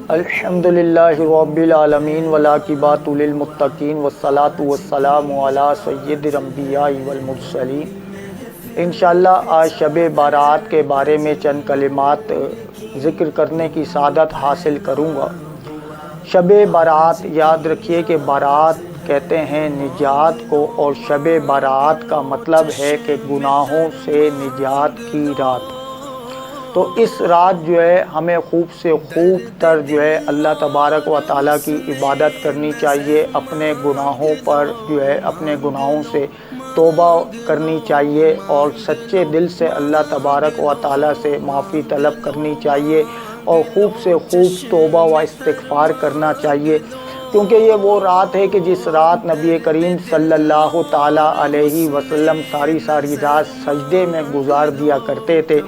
الحمدللہ رب العالمین والعاقبۃ للمتقین والصلاۃ والسلام علی سید الانبیاء والمرسلین۔ انشاءاللہ آج شب بارات کے بارے میں چند کلمات ذکر کرنے کی سعادت حاصل کروں گا۔ شب بارات، یاد رکھیے کہ بارات کہتے ہیں نجات کو، اور شب بارات کا مطلب ہے کہ گناہوں سے نجات کی رات۔ تو اس رات جو ہے ہمیں خوب سے خوب تر جو ہے اللہ تبارک و تعالیٰ کی عبادت کرنی چاہیے، اپنے گناہوں پر جو ہے اپنے گناہوں سے توبہ کرنی چاہیے، اور سچے دل سے اللہ تبارک و تعالیٰ سے معافی طلب کرنی چاہیے، اور خوب سے خوب توبہ و استغفار کرنا چاہیے، کیونکہ یہ وہ رات ہے کہ جس رات نبی کریم صلی اللہ تعالیٰ علیہ وسلم ساری رات سجدے میں گزار دیا کرتے تھے،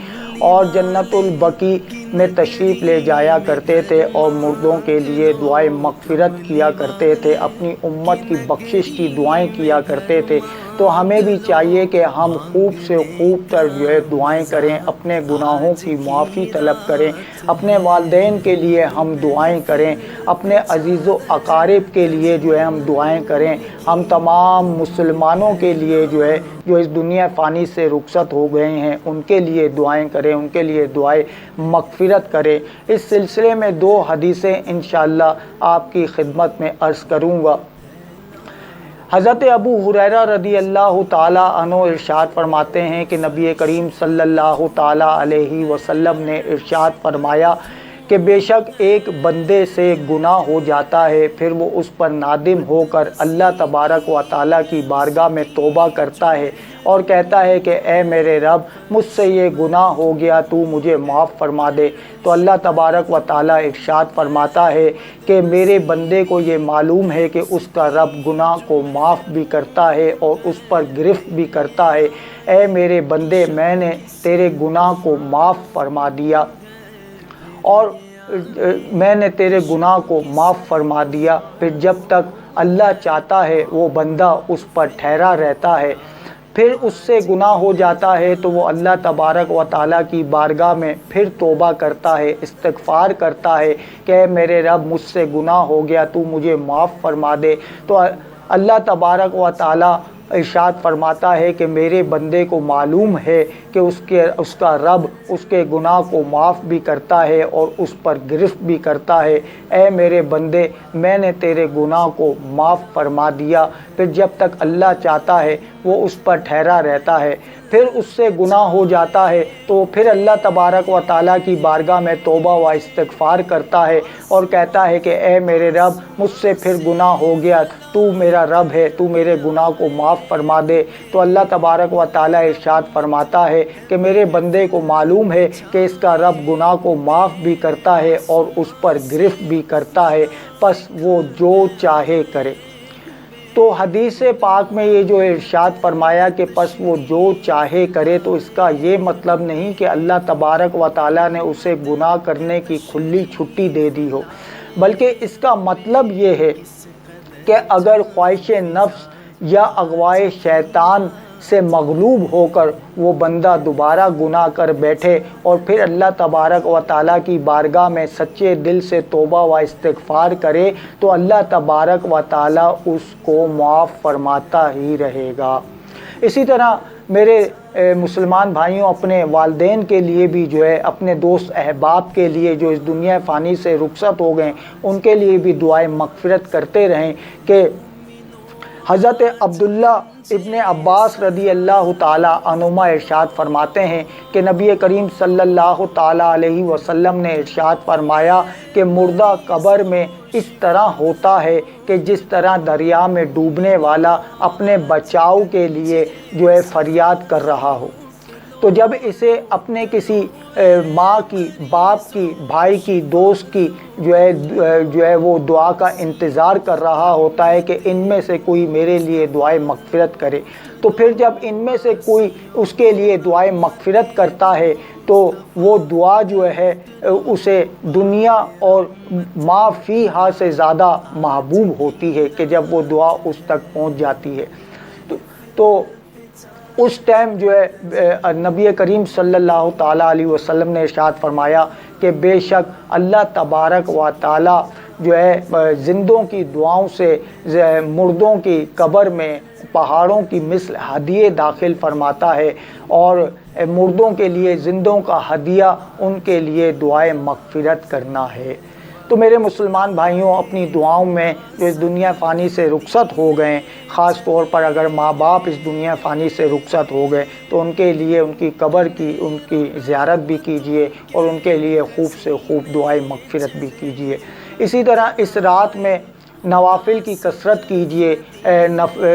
اور جنت البقیع میں تشریف لے جایا کرتے تھے، اور مردوں کے لیے دعائیں مغفرت کیا کرتے تھے، اپنی امت کی بخشش کی دعائیں کیا کرتے تھے۔ تو ہمیں بھی چاہیے کہ ہم خوب سے خوب تر جو ہے دعائیں کریں، اپنے گناہوں کی معافی طلب کریں، اپنے والدین کے لیے ہم دعائیں کریں، اپنے عزیز و اقارب کے لیے جو ہے ہم دعائیں کریں، ہم تمام مسلمانوں کے لیے جو ہے جو اس دنیا فانی سے رخصت ہو گئے ہیں ان کے لیے دعائیں کریں، ان کے لیے دعائیں مغفرت کریں۔ اس سلسلے میں 2 حدیثیں انشاءاللہ آپ کی خدمت میں عرض کروں گا۔ حضرت ابو ہریرہ رضی اللہ تعالیٰ عنہ ارشاد فرماتے ہیں کہ نبی کریم صلی اللہ تعالیٰ علیہ وسلم نے ارشاد فرمایا کہ بے شک ایک بندے سے گناہ ہو جاتا ہے، پھر وہ اس پر نادم ہو کر اللہ تبارک و تعالیٰ کی بارگاہ میں توبہ کرتا ہے اور کہتا ہے کہ اے میرے رب، مجھ سے یہ گناہ ہو گیا، تو مجھے معاف فرما دے، تو اللہ تبارک و تعالیٰ ارشاد فرماتا ہے کہ میرے بندے کو یہ معلوم ہے کہ اس کا رب گناہ کو معاف بھی کرتا ہے اور اس پر گرفت بھی کرتا ہے۔ اے میرے بندے، میں نے تیرے گناہ کو معاف فرما دیا، اور میں نے تیرے گناہ کو معاف فرما دیا۔ پھر جب تک اللہ چاہتا ہے وہ بندہ اس پر ٹھہرا رہتا ہے، پھر اس سے گناہ ہو جاتا ہے تو وہ اللہ تبارک و تعالیٰ کی بارگاہ میں پھر توبہ کرتا ہے، استغفار کرتا ہے کہ اے میرے رب، مجھ سے گناہ ہو گیا، تو مجھے معاف فرما دے، تو اللہ تبارک و تعالیٰ ارشاد فرماتا ہے کہ میرے بندے کو معلوم ہے کہ اس کا رب اس کے گناہ کو معاف بھی کرتا ہے اور اس پر گرفت بھی کرتا ہے۔ اے میرے بندے، میں نے تیرے گناہ کو معاف فرما دیا۔ پھر جب تک اللہ چاہتا ہے وہ اس پر ٹھہرا رہتا ہے، پھر اس سے گناہ ہو جاتا ہے تو پھر اللہ تبارک و تعالیٰ کی بارگاہ میں توبہ و استغفار کرتا ہے اور کہتا ہے کہ اے میرے رب، مجھ سے پھر گناہ ہو گیا، تو میرا رب ہے، تو میرے گناہ کو معاف فرما دے، تو اللہ تبارک و تعالیٰ ارشاد فرماتا ہے کہ میرے بندے کو معلوم ہے کہ اس کا رب گناہ کو معاف بھی کرتا ہے اور اس پر گرفت بھی کرتا ہے، پس وہ جو چاہے کرے۔ تو حدیث پاک میں یہ جو ارشاد فرمایا کہ پس وہ جو چاہے کرے، تو اس کا یہ مطلب نہیں کہ اللہ تبارک و تعالیٰ نے اسے گناہ کرنے کی کھلی چھٹی دے دی ہو، بلکہ اس کا مطلب یہ ہے کہ اگر خواہش نفس یا اغوائے شیطان سے مغلوب ہو کر وہ بندہ دوبارہ گناہ کر بیٹھے اور پھر اللہ تبارک و تعالیٰ کی بارگاہ میں سچے دل سے توبہ و استغفار کرے، تو اللہ تبارک و تعالیٰ اس کو معاف فرماتا ہی رہے گا۔ اسی طرح میرے مسلمان بھائیوں، اپنے والدین کے لیے بھی جو ہے، اپنے دوست احباب کے لیے جو اس دنیا فانی سے رخصت ہو گئے، ان کے لیے بھی دعائیں مغفرت کرتے رہیں کہ حضرت عبداللہ ابن عباس رضی اللہ تعالیٰ عنہما ارشاد فرماتے ہیں کہ نبی کریم صلی اللہ تعالیٰ علیہ وسلم نے ارشاد فرمایا کہ مردہ قبر میں اس طرح ہوتا ہے کہ جس طرح دریا میں ڈوبنے والا اپنے بچاؤ کے لیے جو ہے فریاد کر رہا ہو۔ تو جب اسے اپنے کسی ماں کی، باپ کی، بھائی کی، دوست کی جو ہے وہ دعا کا انتظار کر رہا ہوتا ہے کہ ان میں سے کوئی میرے لیے دعائیں مغفرت کرے، تو پھر جب ان میں سے کوئی اس کے لیے دعائیں مغفرت کرتا ہے تو وہ دعا جو ہے اسے دنیا اور ما فیہا سے زیادہ محبوب ہوتی ہے کہ جب وہ دعا اس تک پہنچ جاتی ہے۔ تو اس ٹائم جو ہے نبی کریم صلی اللہ تعالیٰ علیہ وسلم نے ارشاد فرمایا کہ کہ بے شک اللہ تبارک و تعالی جو ہے زندوں کی دعاؤں سے مردوں کی قبر میں پہاڑوں کی مثل ہدیے داخل فرماتا ہے، اور مردوں کے لیے زندوں کا ہدیہ ان کے لیے دعائے مغفرت کرنا ہے۔ تو میرے مسلمان بھائیوں، اپنی دعاؤں میں جو اس دنیا فانی سے رخصت ہو گئے، خاص طور پر اگر ماں باپ اس دنیا فانی سے رخصت ہو گئے تو ان کے لیے ان کی قبر کی ان کی زیارت بھی کیجیے، اور ان کے لیے خوب سے خوب دعائے مغفرت بھی کیجیے۔ اسی طرح اس رات میں نوافل کی کثرت کیجیے۔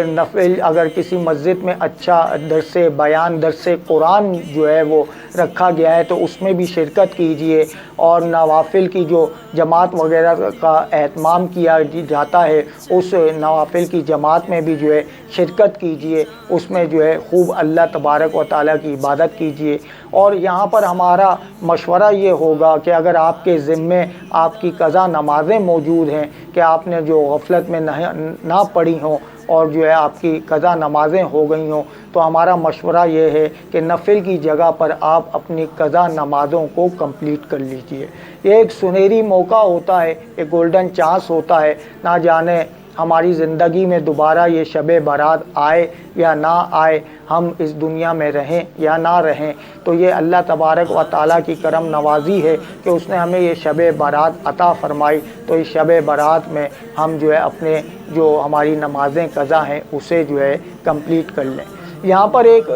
نفل اگر کسی مسجد میں اچھا درس بیان درس قرآن جو ہے وہ رکھا گیا ہے تو اس میں بھی شرکت کیجیے، اور نوافل کی جو جماعت وغیرہ کا اہتمام کیا جاتا ہے اس نوافل کی جماعت میں بھی جو ہے شرکت کیجیے، اس میں جو ہے خوب اللہ تبارک و تعالیٰ کی عبادت کیجیے۔ اور یہاں پر ہمارا مشورہ یہ ہوگا کہ اگر آپ کے ذمے آپ کی قضا نمازیں موجود ہیں کہ آپ نے جو غفلت میں نہ پڑھی ہوں اور جو ہے آپ کی قضا نمازیں ہو گئی ہوں، تو ہمارا مشورہ یہ ہے کہ نفل کی جگہ پر آپ اپنی قضا نمازوں کو کمپلیٹ کر لیجئے۔ یہ ایک سنہری موقع ہوتا ہے، ایک گولڈن چانس ہوتا ہے، نہ جانے ہماری زندگی میں دوبارہ یہ شب برات آئے یا نہ آئے، ہم اس دنیا میں رہیں یا نہ رہیں، تو یہ اللہ تبارک و تعالیٰ کی کرم نوازی ہے کہ اس نے ہمیں یہ شب برات عطا فرمائی۔ تو اس شب برات میں ہم جو ہے اپنے جو ہماری نمازیں قضا ہیں اسے جو ہے کمپلیٹ کر لیں۔ یہاں پر ایک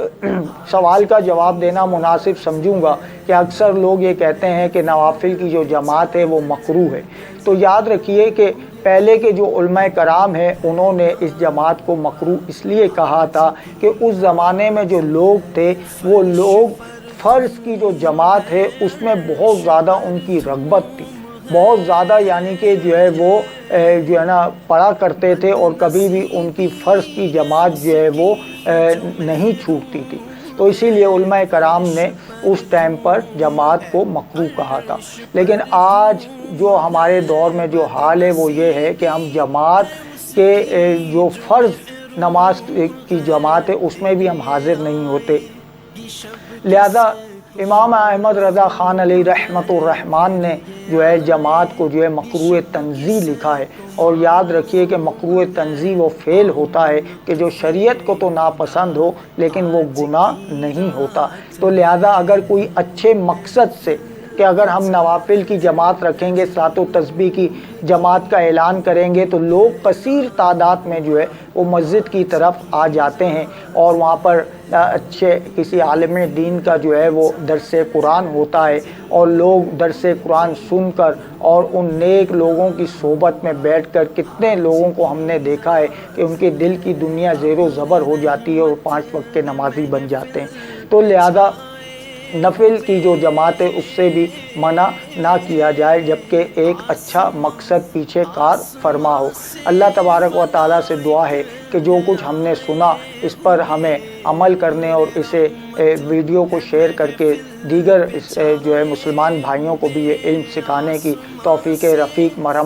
سوال کا جواب دینا مناسب سمجھوں گا کہ اکثر لوگ یہ کہتے ہیں کہ نوافل کی جو جماعت ہے وہ مکروہ ہے۔ تو یاد رکھیے کہ پہلے کے جو علماء کرام ہیں انہوں نے اس جماعت کو مکروہ اس لیے کہا تھا کہ اس زمانے میں جو لوگ تھے وہ لوگ فرض کی جو جماعت ہے اس میں بہت زیادہ ان کی رغبت تھی، بہت زیادہ، یعنی کہ جو ہے وہ جو ہے نا پڑھا کرتے تھے، اور کبھی بھی ان کی فرض کی جماعت جو ہے وہ نہیں چھوٹتی تھی۔ تو اسی لیے علماء کرام نے اس ٹائم پر جماعت کو مکروہ کہا تھا۔ لیکن آج جو ہمارے دور میں جو حال ہے وہ یہ ہے کہ ہم جماعت کے جو فرض نماز کی جماعت ہے اس میں بھی ہم حاضر نہیں ہوتے۔ لہذا امام احمد رضا خان علیہ رحمۃ الرحمن نے جو ہے جماعت کو جو ہے مکروہ تنزیہ لکھا ہے، اور یاد رکھیے کہ مکروہ تنزیہ وہ فعل ہوتا ہے کہ جو شریعت کو تو ناپسند ہو لیکن وہ گناہ نہیں ہوتا۔ تو لہذا اگر کوئی اچھے مقصد سے کہ اگر ہم نوافل کی جماعت رکھیں گے، صلاۃ و تسبیح کی جماعت کا اعلان کریں گے، تو لوگ کثیر تعداد میں جو ہے وہ مسجد کی طرف آ جاتے ہیں، اور وہاں پر اچھے کسی عالم دین کا جو ہے وہ درس قرآن ہوتا ہے، اور لوگ درس قرآن سن کر اور ان نیک لوگوں کی صحبت میں بیٹھ کر کتنے لوگوں کو ہم نے دیکھا ہے کہ ان کے دل کی دنیا زیر و زبر ہو جاتی ہے اور 5 وقت کے نمازی بن جاتے ہیں۔ تو لہذا نفل کی جو جماعت ہے اس سے بھی منع نہ کیا جائے، جبکہ ایک اچھا مقصد پیچھے کار فرما ہو۔ اللہ تبارک و تعالیٰ سے دعا ہے کہ جو کچھ ہم نے سنا اس پر ہمیں عمل کرنے اور اسے ویڈیو کو شیئر کر کے دیگر جو ہے مسلمان بھائیوں کو بھی یہ علم سکھانے کی توفیق رفیق مرحمت